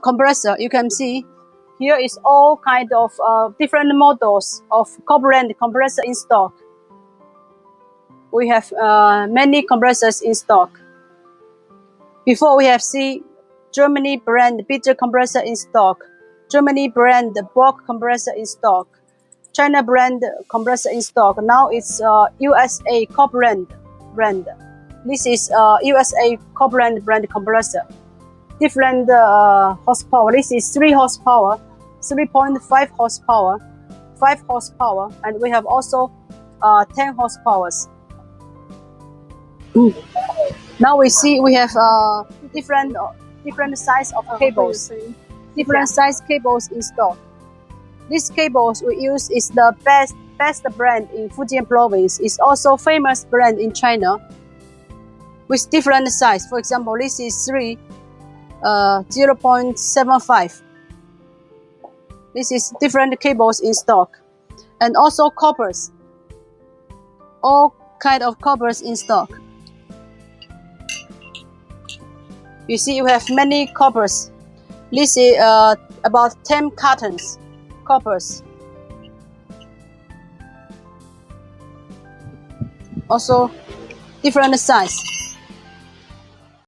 Compressor, you can see here is all kind of different models of brand compressor in stock. We have many compressors in stock. Before we have seen Germany brand bitter compressor in stock, Germany brand bulk compressor in stock, China brand compressor in stock. Now it's USA brand. This is USA brand compressor. Different horsepower. This is 3 horsepower, 3.5 horsepower, 5 horsepower, and we have also 10 horsepowers. Now we see we have different size of cables, different size cables in stock. These cables we use is the best brand in Fujian province. It's also famous brand in China with different size. For example, this is 0.75. This is different cables in stock, and also coppers. All kind of coppers in stock. You see, you have many coppers. This is about 10 cartons coppers. Also, different size.